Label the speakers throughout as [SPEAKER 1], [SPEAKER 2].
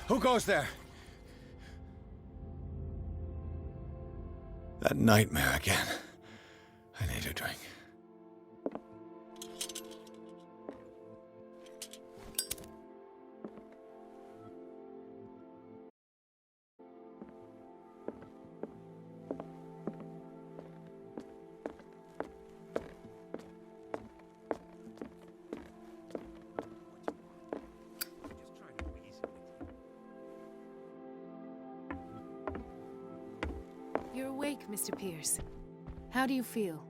[SPEAKER 1] Who goes there? That nightmare again. I need a drink.
[SPEAKER 2] You're awake, Mr. Pирс. How do you feel?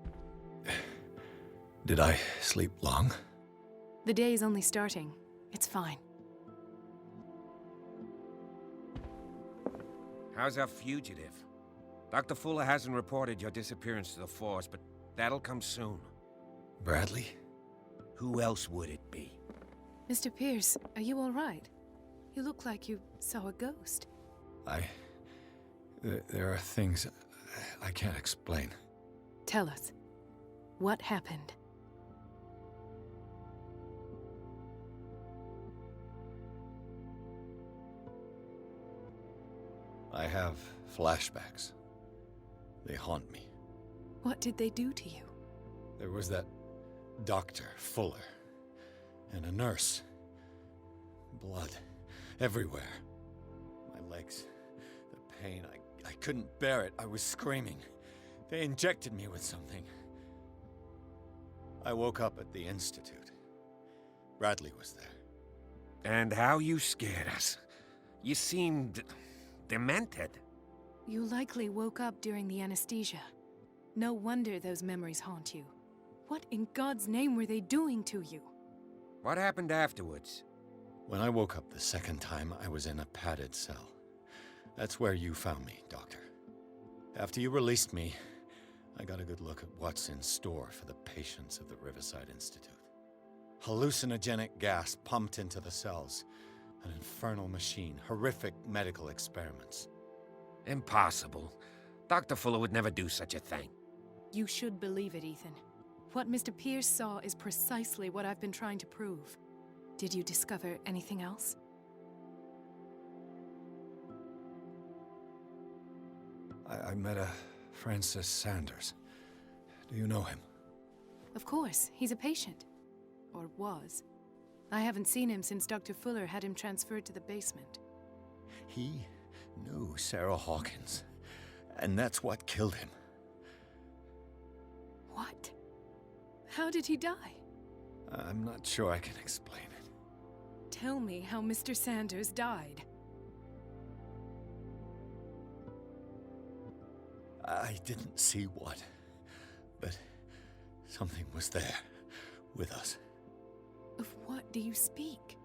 [SPEAKER 1] Did I sleep long?
[SPEAKER 2] The day is only starting. It's fine.
[SPEAKER 3] How's our fugitive? Dr. Fuller hasn't reported your disappearance to the force, but that'll come soon.
[SPEAKER 1] Bradley?
[SPEAKER 3] Who else would it be?
[SPEAKER 2] Mr. Pирс, are you all right? You look like you saw a ghost.
[SPEAKER 1] There are things I can't explain.
[SPEAKER 2] Tell us. What happened?
[SPEAKER 1] I have flashbacks. They haunt me.
[SPEAKER 2] What did they do to you?
[SPEAKER 1] There was that Dr. Fuller and a nurse. Blood everywhere. My legs, the pain, I couldn't bear it. I was screaming. They injected me with something. I woke up at the Institute. Bradley was there.
[SPEAKER 3] And how you scared us. You seemed demented.
[SPEAKER 2] You likely woke up during the anesthesia. No wonder those memories haunt you. What in God's name were they doing to you?
[SPEAKER 3] What happened afterwards?
[SPEAKER 1] When I woke up the second time, I was in a padded cell. That's where you found me, Doctor. After you released me, I got a good look at what's in store for the patients of the Riverside Institute. Hallucinogenic gas pumped into the cells. An infernal machine, horrific medical experiments.
[SPEAKER 3] Impossible. Dr. Fuller would never do such a thing.
[SPEAKER 2] You should believe it, Ethan. What Mr. Pирс saw is precisely what I've been trying to prove. Did you discover anything else?
[SPEAKER 1] I met a Francis Sanders. Do you know him?
[SPEAKER 2] Of course, he's a patient. Or was. I haven't seen him since Dr. Fuller had him transferred to the basement.
[SPEAKER 1] He knew Sarah Hawkins, and that's what killed him.
[SPEAKER 2] What? How did he die?
[SPEAKER 1] I'm not sure I can explain it.
[SPEAKER 2] Tell me how Mr. Sanders died.
[SPEAKER 1] I didn't see what, but something was there, with us.
[SPEAKER 2] Of what do you speak?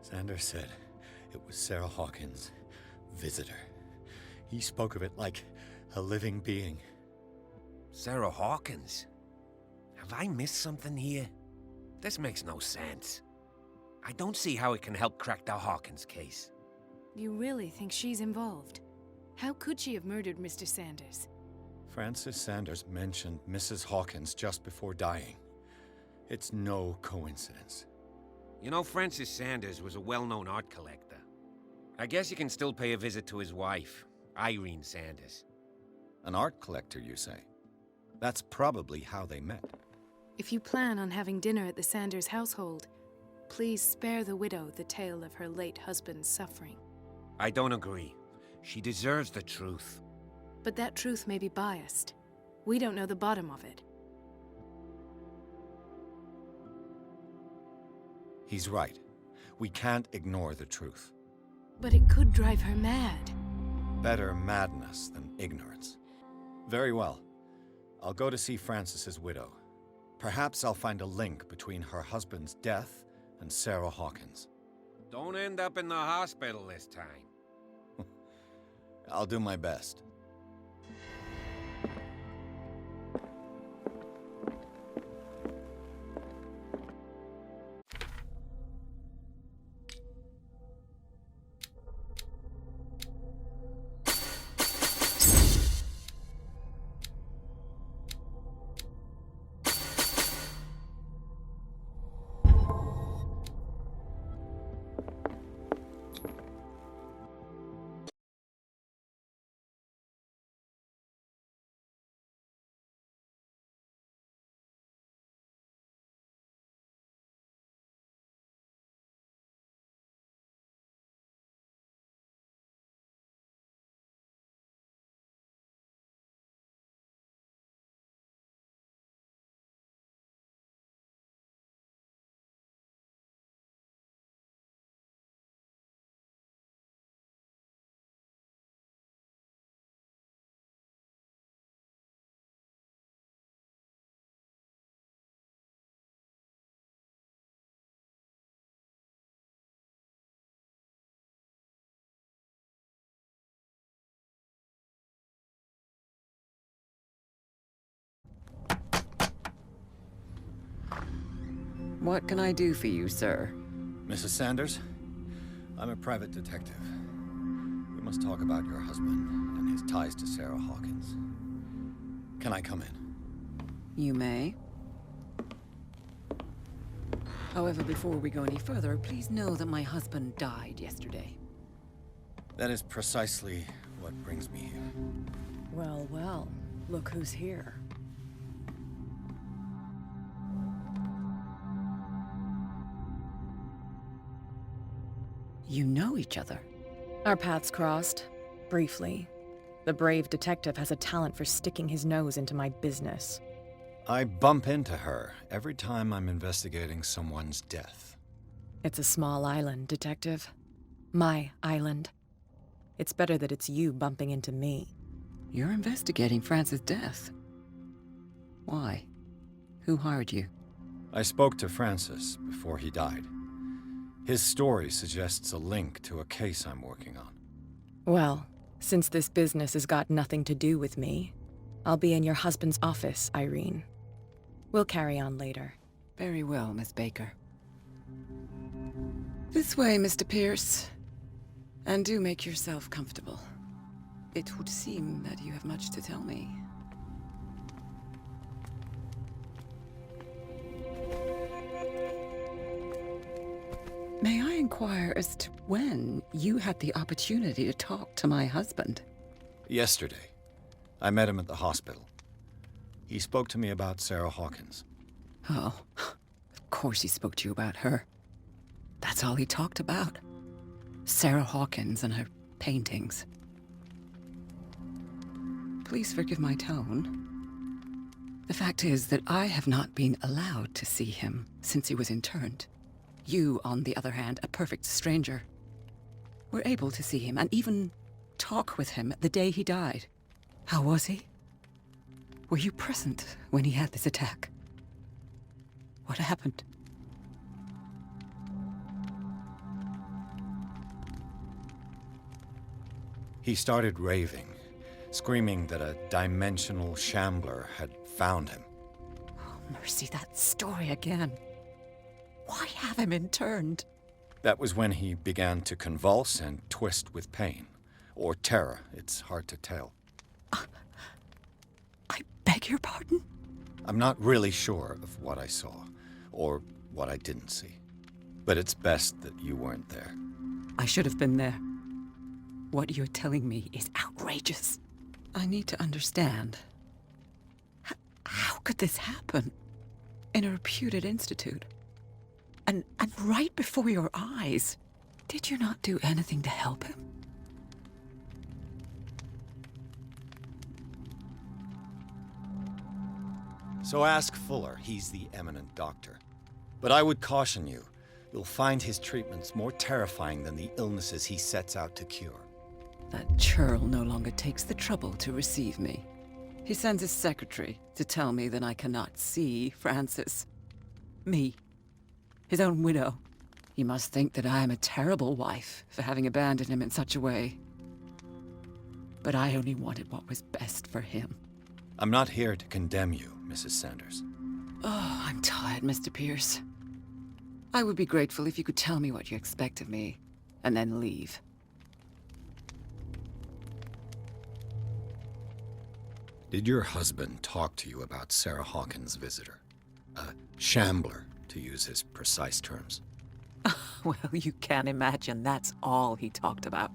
[SPEAKER 1] Sanders said it was Sarah Hawkins' visitor. He spoke of it like a living being.
[SPEAKER 3] Sarah Hawkins? Have I missed something here? This makes no sense. I don't see how it can help crack the Hawkins case.
[SPEAKER 2] You really think she's involved? How could she have murdered Mr. Sanders?
[SPEAKER 1] Francis Sanders mentioned Mrs. Hawkins just before dying. It's no coincidence.
[SPEAKER 3] You know, Francis Sanders was a well-known art collector. I guess you can still pay a visit to his wife, Irene Sanders.
[SPEAKER 1] An art collector, you say? That's probably how they met.
[SPEAKER 2] If you plan on having dinner at the Sanders household, please spare the widow the tale of her late husband's suffering.
[SPEAKER 3] I don't agree. She deserves the truth.
[SPEAKER 2] But that truth may be biased. We don't know the bottom of it.
[SPEAKER 1] He's right. We can't ignore the truth.
[SPEAKER 2] But it could drive her mad.
[SPEAKER 1] Better madness than ignorance. Very well. I'll go to see Francis's widow. Perhaps I'll find a link between her husband's death and Sarah Hawkins.
[SPEAKER 3] Don't end up in the hospital this time.
[SPEAKER 1] I'll do my best.
[SPEAKER 4] What can I do for you, sir?
[SPEAKER 1] Mrs. Sanders, I'm a private detective. We must talk about your husband and his ties to Sarah Hawkins. Can I come in?
[SPEAKER 4] You may. However, before we go any further, please know that my husband died yesterday.
[SPEAKER 1] That is precisely what brings me here.
[SPEAKER 4] Well, well, look who's here. You know each other.
[SPEAKER 5] Our paths crossed, briefly. The brave detective has a talent for sticking his nose into my business.
[SPEAKER 1] I bump into her every time I'm investigating someone's death.
[SPEAKER 5] It's a small island, detective. My island. It's better that it's you bumping into me.
[SPEAKER 4] You're investigating Francis' death. Why? Who hired you?
[SPEAKER 1] I spoke to Francis before he died. His story suggests a link to a case I'm working on.
[SPEAKER 5] Well, since this business has got nothing to do with me, I'll be in your husband's office, Irene. We'll carry on later.
[SPEAKER 4] Very well, Miss Baker. This way, Mr. Pирс. And do make yourself comfortable. It would seem that you have much to tell me. May I inquire as to when you had the opportunity to talk to my husband?
[SPEAKER 1] Yesterday, I met him at the hospital. He spoke to me about Sarah Hawkins.
[SPEAKER 4] Oh, of course he spoke to you about her. That's all he talked about. Sarah Hawkins and her paintings. Please forgive my tone. The fact is that I have not been allowed to see him since he was interned. You, on the other hand, a perfect stranger, were able to see him and even talk with him the day he died. How was he? Were you present when he had this attack? What happened?
[SPEAKER 1] He started raving, screaming that a dimensional shambler had found him.
[SPEAKER 4] Oh, mercy, that story again. Why have him interned?
[SPEAKER 1] That was when he began to convulse and twist with pain. Or terror, it's hard to tell.
[SPEAKER 4] I beg your pardon?
[SPEAKER 1] I'm not really sure of what I saw, or what I didn't see. But it's best that you weren't there.
[SPEAKER 4] I should have been there. What you're telling me is outrageous. I need to understand. How could this happen? In a reputed institute? And right before your eyes. Did you not do anything to help him?
[SPEAKER 1] So ask Fuller, he's the eminent doctor. But I would caution you, you'll find his treatments more terrifying than the illnesses he sets out to cure.
[SPEAKER 4] That churl no longer takes the trouble to receive me. He sends his secretary to tell me that I cannot see Francis. Me. His own widow. He must think that I am a terrible wife for having abandoned him in such a way. But I only wanted what was best for him.
[SPEAKER 1] I'm not here to condemn you, Mrs. Sanders.
[SPEAKER 4] Oh, I'm tired, Mr. Pирс. I would be grateful if you could tell me what you expect of me, and then leave.
[SPEAKER 1] Did your husband talk to you about Sarah Hawkins' visitor? A shambler, to use his precise terms.
[SPEAKER 4] Well, you can imagine that's all he talked about.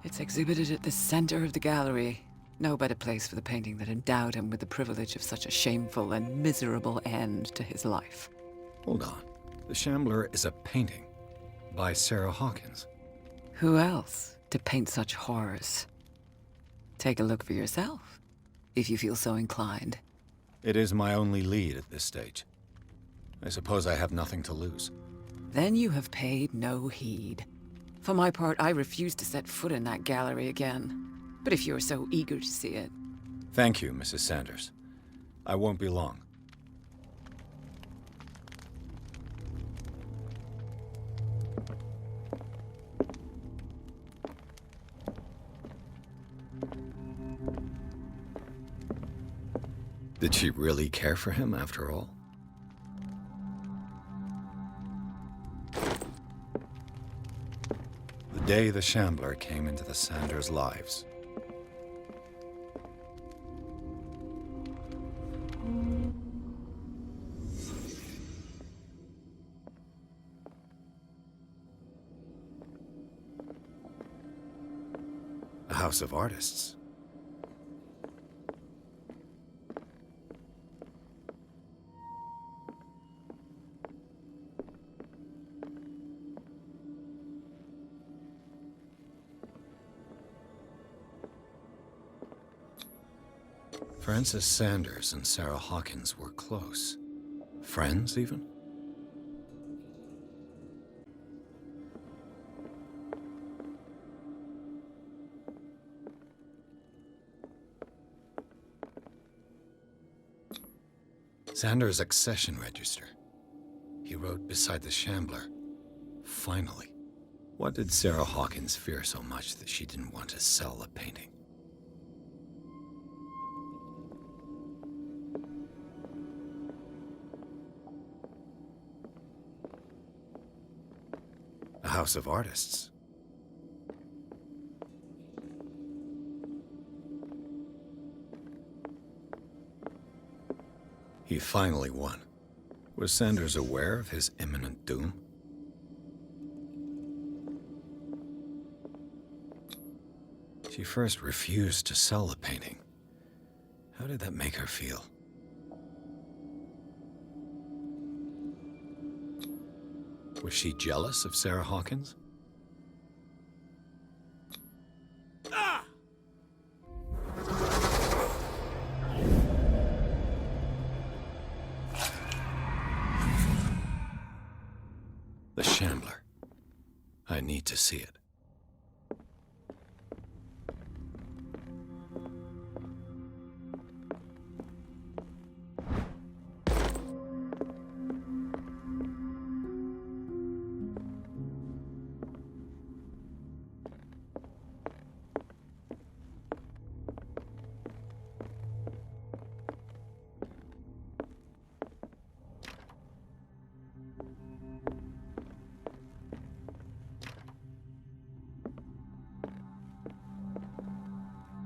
[SPEAKER 4] It's exhibited at the center of the gallery. No better place for the painting that endowed him with the privilege of such a shameful and miserable end to his life.
[SPEAKER 1] Hold on. The Shambler is a painting by Sarah Hawkins.
[SPEAKER 4] Who else to paint such horrors? Take a look for yourself, if you feel so inclined.
[SPEAKER 1] It is my only lead at this stage. I suppose I have nothing to lose.
[SPEAKER 4] Then you have paid no heed. For my part, I refuse to set foot in that gallery again. But if you're so eager to see it...
[SPEAKER 1] Thank you, Mrs. Sanders. I won't be long. Did she really care for him after all? day the Shambler came into the Sanders' lives. A house of artists. Francis Sanders and Sarah Hawkins were close. Friends, even? Sanders' accession register. He wrote beside the Shambler, "Finally." What did Sarah Hawkins fear so much that she didn't want to sell the painting? A house of artists. He finally won. Was Sanders aware of his imminent doom? She first refused to sell the painting. How did that make her feel? Was she jealous of Sarah Hawkins? The Shambler. I need to see it.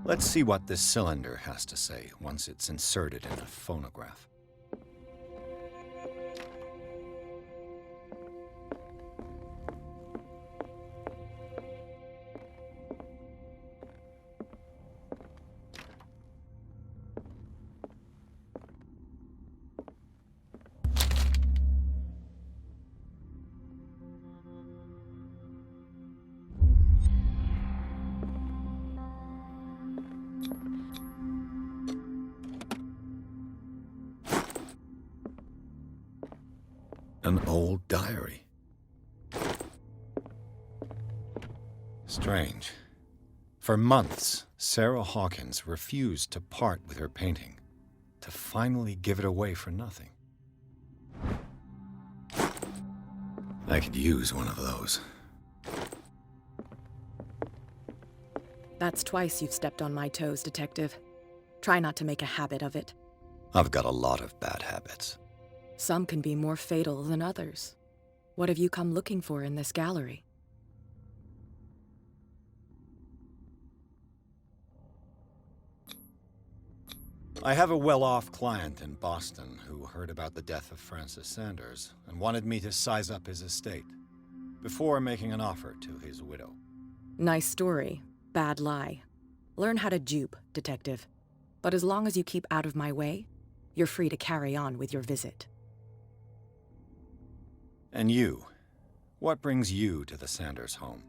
[SPEAKER 1] Let's see what this cylinder has to say once it's inserted in a phonograph. An old diary. Strange. For months, Sarah Hawkins refused to part with her painting, to finally give it away for nothing. I could use one of those.
[SPEAKER 5] That's twice you've stepped on my toes, Detective. Try not to make a habit of it.
[SPEAKER 1] I've got a lot of bad habits.
[SPEAKER 5] Some can be more fatal than others. What have you come looking for in this gallery?
[SPEAKER 1] I have a well-off client in Boston who heard about the death of Francis Sanders and wanted me to size up his estate before making an offer to his widow.
[SPEAKER 5] Nice story. Bad lie. Learn how to dupe, Detective. But as long as you keep out of my way, you're free to carry on with your visit.
[SPEAKER 1] And you? What brings you to the Sanders home?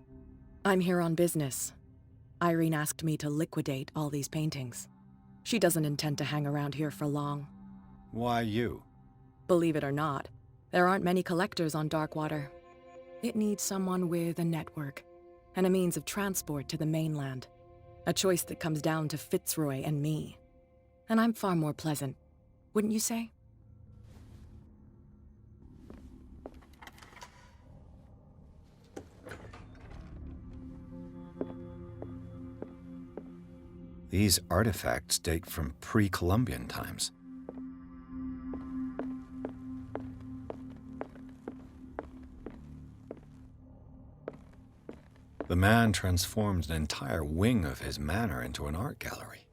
[SPEAKER 5] I'm here on business. Irene asked me to liquidate all these paintings. She doesn't intend to hang around here for long.
[SPEAKER 1] Why you?
[SPEAKER 5] Believe it or not, there aren't many collectors on Darkwater. It needs someone with a network and a means of transport to the mainland. A choice that comes down to Fitzroy and me. And I'm far more pleasant, wouldn't you say?
[SPEAKER 1] These artifacts date from pre-Columbian times. The man transformed an entire wing of his manor into an art gallery.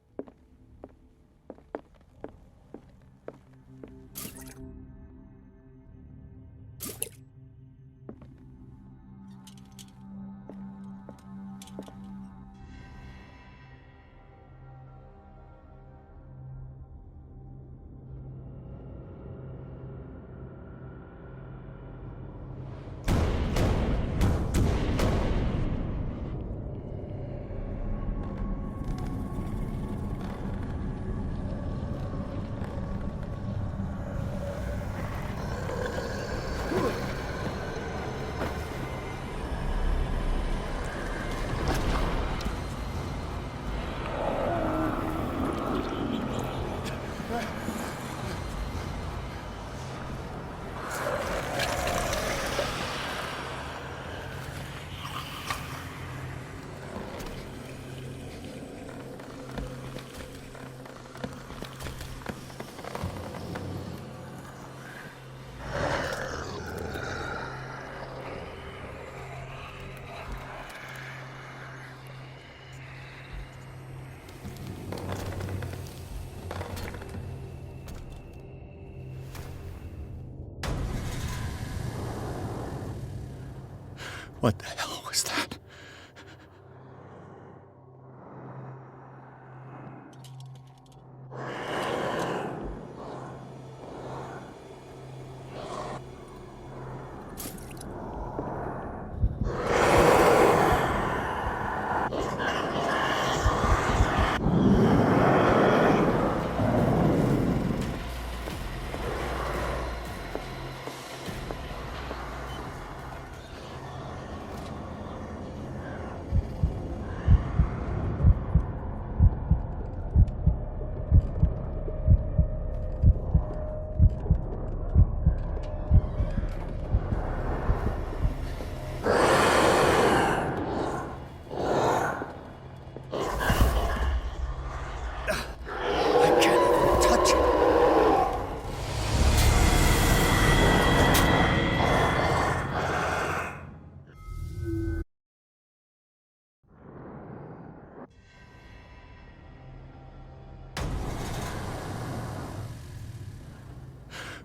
[SPEAKER 1] What the hell was that?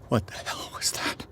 [SPEAKER 1] What the hell was that?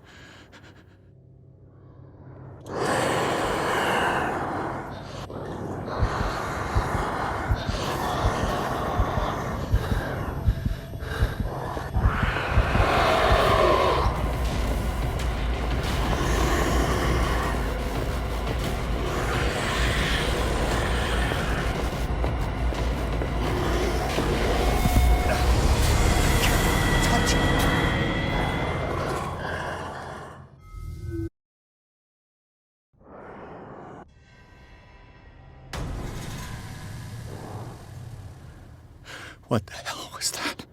[SPEAKER 1] What the hell was that?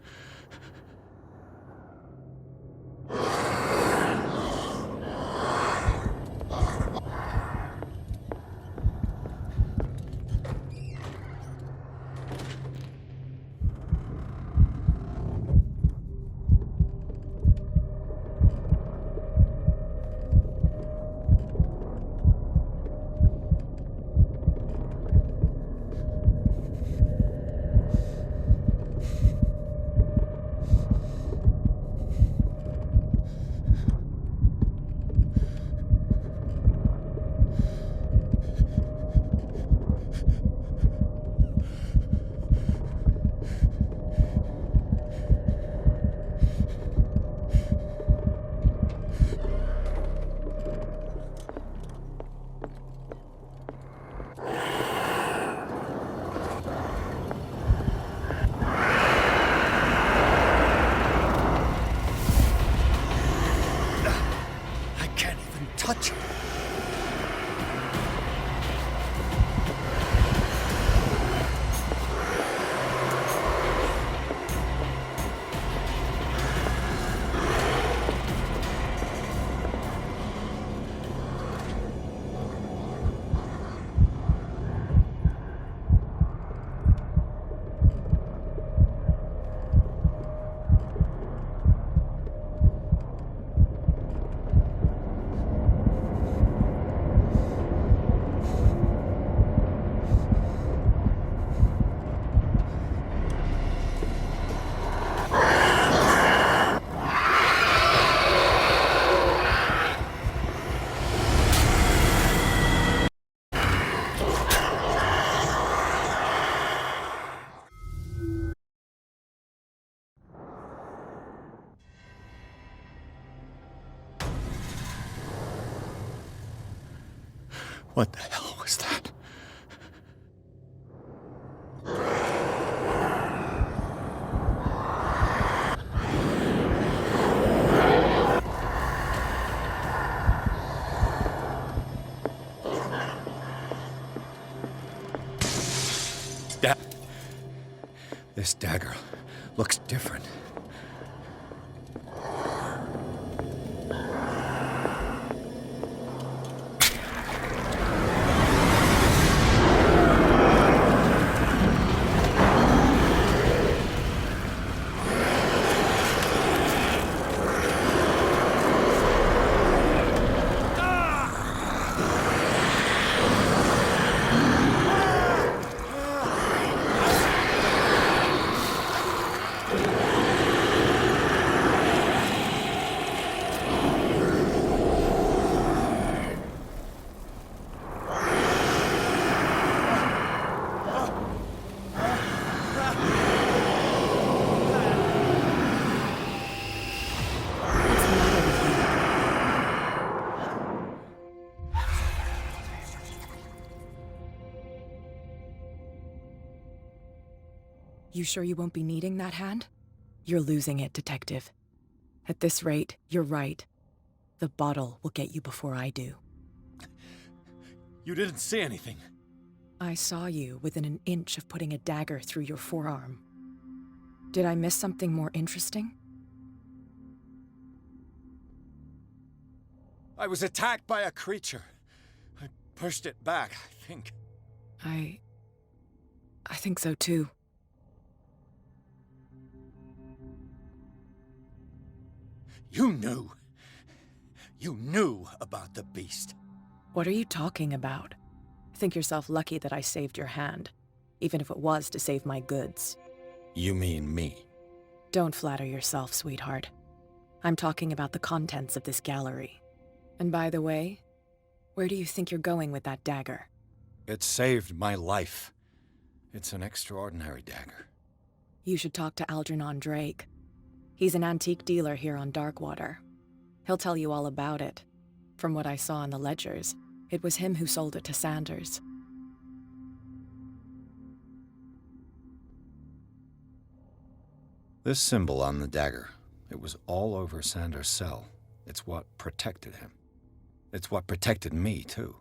[SPEAKER 1] What the hell was that? This dagger looks different.
[SPEAKER 5] You sure you won't be needing that hand? You're losing it, Detective. At this rate, you're right. The bottle will get you before I do.
[SPEAKER 1] You didn't see anything.
[SPEAKER 5] I saw you within an inch of putting a dagger through your forearm. Did I miss something more interesting?
[SPEAKER 1] I was attacked by a creature. I pushed it back, I think.
[SPEAKER 5] I think so too.
[SPEAKER 1] You knew. You knew about the beast.
[SPEAKER 5] What are you talking about? Think yourself lucky that I saved your hand, even if it was to save my goods.
[SPEAKER 1] You mean me?
[SPEAKER 5] Don't flatter yourself, sweetheart. I'm talking about the contents of this gallery. And by the way, where do you think you're going with that dagger?
[SPEAKER 1] It saved my life. It's an extraordinary dagger.
[SPEAKER 5] You should talk to Algernon Drake. He's an antique dealer here on Darkwater. He'll tell you all about it. From what I saw in the ledgers, it was him who sold it to Sanders.
[SPEAKER 1] This symbol on the dagger, it was all over Sanders' cell. It's what protected him. It's what protected me, too.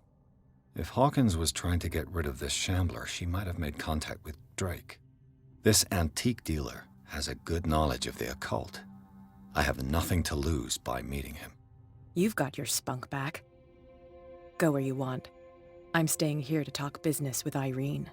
[SPEAKER 1] If Hawkins was trying to get rid of this shambler, she might have made contact with Drake. This antique dealer has a good knowledge of the occult. I have nothing to lose by meeting him.
[SPEAKER 5] You've got your spunk back. Go where you want. I'm staying here to talk business with Irene.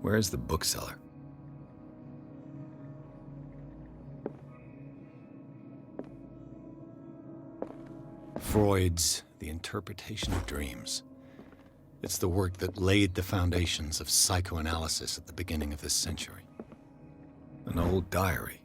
[SPEAKER 1] Where's the bookseller? Freud's The Interpretation of Dreams. It's the work that laid the foundations of psychoanalysis at the beginning of this century. An old diary.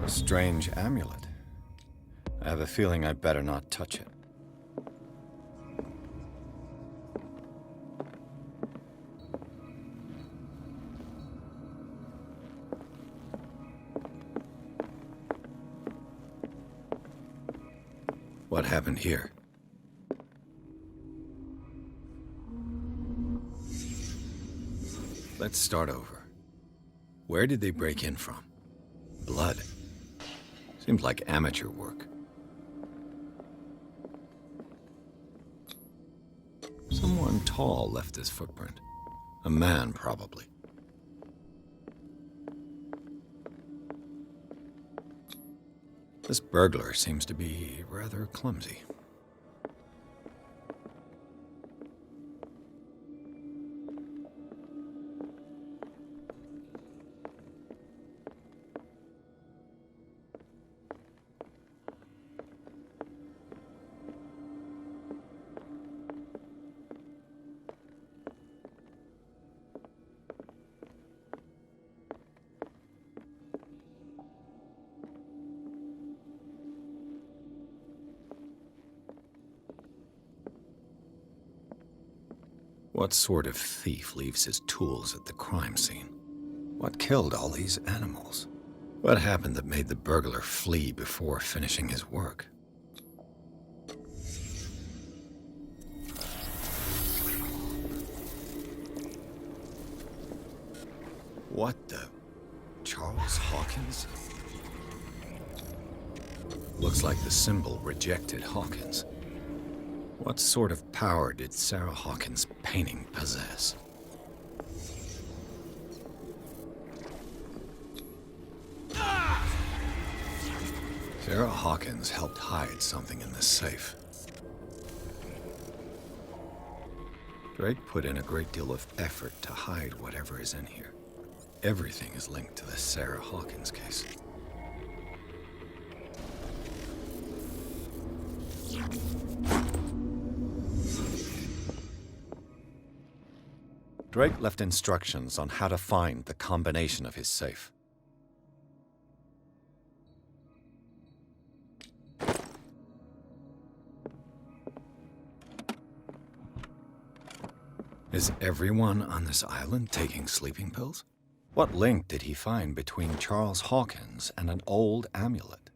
[SPEAKER 1] A strange amulet. I have a feeling I'd better not touch it. What happened here? Let's start over. Where did they break in from? Blood. Seems like amateur work. Someone tall left this footprint. A man, probably. This burglar seems to be rather clumsy. What sort of thief leaves his tools at the crime scene? What killed all these animals? What happened that made the burglar flee before finishing his work? What the... Charles Hawkins? Looks like the symbol rejected Hawkins. What sort of power did Sarah Hawkins' painting possess? Sarah Hawkins helped hide something in this safe. Drake put in a great deal of effort to hide whatever is in here. Everything is linked to the Sarah Hawkins case. Drake left instructions on how to find the combination of his safe. Is everyone on this island taking sleeping pills? What link did he find between Charles Hawkins and an old amulet?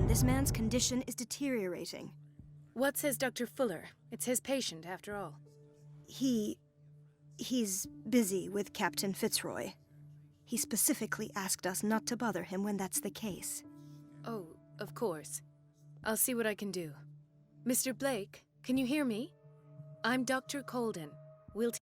[SPEAKER 6] This man's condition is deteriorating.
[SPEAKER 2] What says Dr. Fuller? It's his patient, after all.
[SPEAKER 6] He's busy with Captain Fitzroy. He specifically asked us not to bother him when that's the case.
[SPEAKER 2] Oh, of course. I'll see what I can do. Mr. Blake, can you hear me? I'm Dr. Colden. We'll